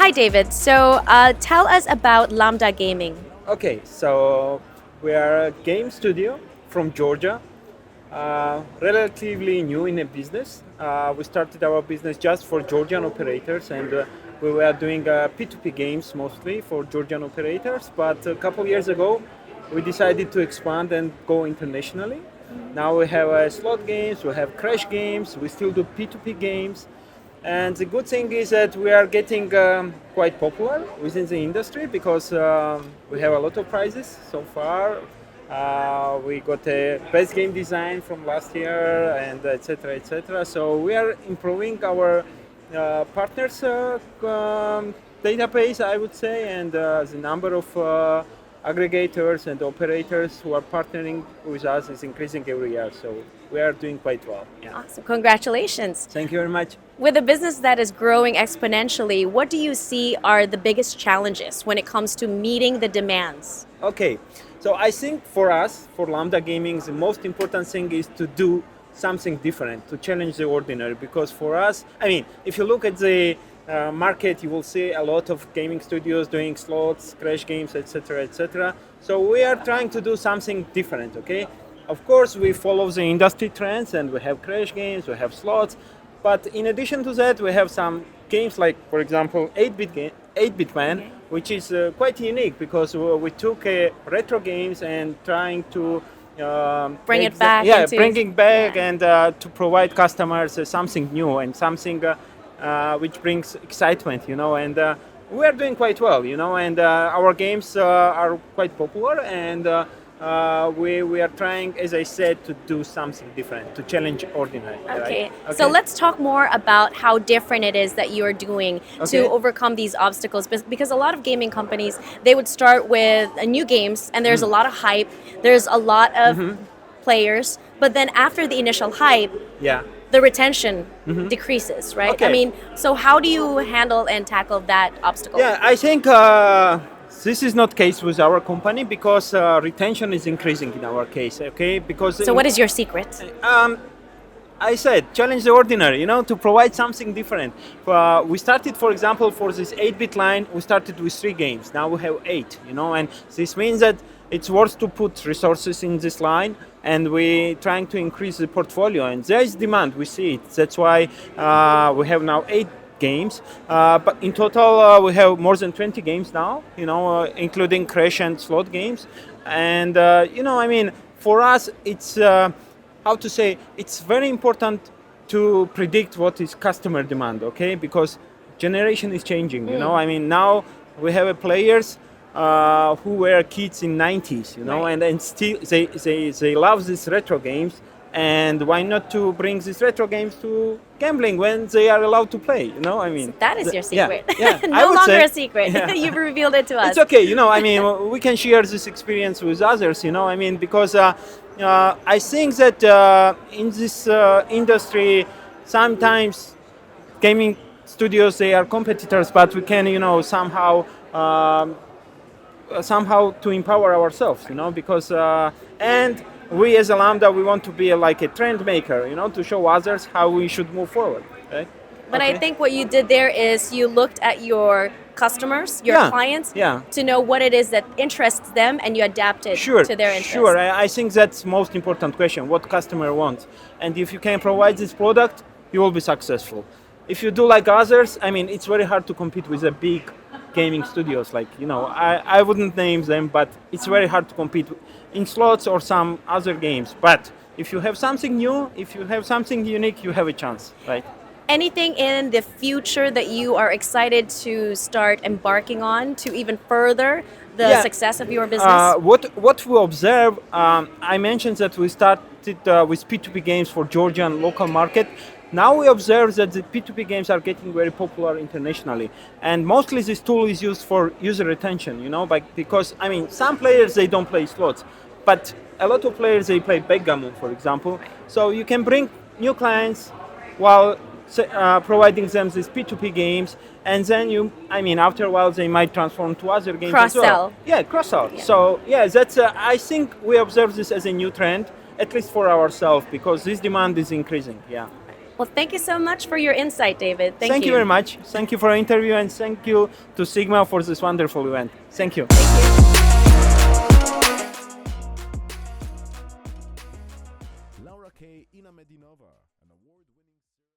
Hi, David. So tell us about Lambda Gaming. Okay, so we are a game studio from Georgia, relatively new in a business. We started our business just for Georgian operators, and we were doing P2P games mostly for Georgian operators. But a couple years ago, we decided to expand and go internationally. Now we have slot games, we have crash games, we still do P2P games. And the good thing is that we are getting quite popular within the industry because we have a lot of prizes so far. We got a best game design from last year, and etc. etc. So we are improving our partners database, I would say, and the number of aggregators and operators who are partnering with us is increasing every year. So we are doing quite well. Yeah. Awesome. Congratulations. Thank you very much. With a business that is growing exponentially, what do you see are the biggest challenges when it comes to meeting the demands? Okay, so I think for us, for Lambda Gaming, the most important thing is to do something different, to challenge the ordinary. Because for us, I mean, if you look at the market, you will see a lot of gaming studios doing slots, crash games, etc., etc. So we are trying to do something different, okay? Of course, we follow the industry trends, and we have crash games, we have slots. But in addition to that, we have some games like, for example, 8-bit Man, which is quite unique because we took retro games and trying to bring it back. Bringing back and to provide customers something new and something which brings excitement, you know. And we are doing quite well, you know. And our games are quite popular, and we are trying, as I said, to do something different, to challenge ordinary. Okay. Right? So let's talk more about how different it is that you are doing Okay. to overcome these obstacles. Because a lot of gaming companies, they would start with new games, and there's a lot of hype, there's a lot of players, but then after the initial hype, Yeah. the retention decreases, right? Okay. I mean, so how do you handle and tackle that obstacle? Yeah, I think this is not case with our company because retention is increasing in our case. Okay, because So what is your secret? I said challenge the ordinary, you know, to provide something different. We started, for example, for this 8-bit line, we started with 3 games. Now we have 8, you know, and this means that it's worth to put resources in this line, and we're trying to increase the portfolio, and there is demand, we see it. That's why we have now 8 games, but in total we have more than 20 games now, you know, including crash and slot games. And you know, I mean, for us it's how to say, it's very important to predict what is customer demand, okay, because generation is changing, you know. I mean, now we have players who were kids in 90s, you know, Right. and still they love these retro games. And why not to bring these retro games to gambling when they are allowed to play, you know? I mean, That is your yeah, secret. yeah, I No would longer say. a secret. Yeah. You've revealed it to us. It's okay, you know, I mean, we can share this experience with others, you know, I mean, because I think that in this industry, sometimes gaming studios, they are competitors, but we can, you know, somehow to empower ourselves, you know, because, and we as a Lambda, we want to be like a trend maker, you know, to show others how we should move forward, right? But Okay. I think what you did there is you looked at your customers, your Yeah, clients, yeah. to know what it is that interests them, and you adapted Sure, to their interests. sure. I think that's most important question, what customer wants. And if you can provide this product, you will be successful. If you do like others, I mean, it's very hard to compete with the big gaming studios. Like, you know, I wouldn't name them, but it's very hard to compete in slots or some other games. But if you have something new, if you have something unique, you have a chance, right? Anything in the future that you are excited to start embarking on to even further the Yeah. success of your business? What we observe, I mentioned that we started with P2P games for Georgian local market. Now we observe that the P2P games are getting very popular internationally, and mostly this tool is used for user retention, you know, because I mean, some players, they don't play slots, but a lot of players, they play backgammon, for example. So you can bring new clients while providing them these P2P games, and then after a while they might transform to other games as well. Cross-sell. Yeah, cross-sell. Yeah. So yeah, that's I think we observe this as a new trend, at least for ourselves, because this demand is increasing. Yeah. Well, thank you so much for your insight, David. Thank you very much. Thank you for the interview, and thank you to Sigma for this wonderful event. Thank you. Laura K. Ina Medinova, an award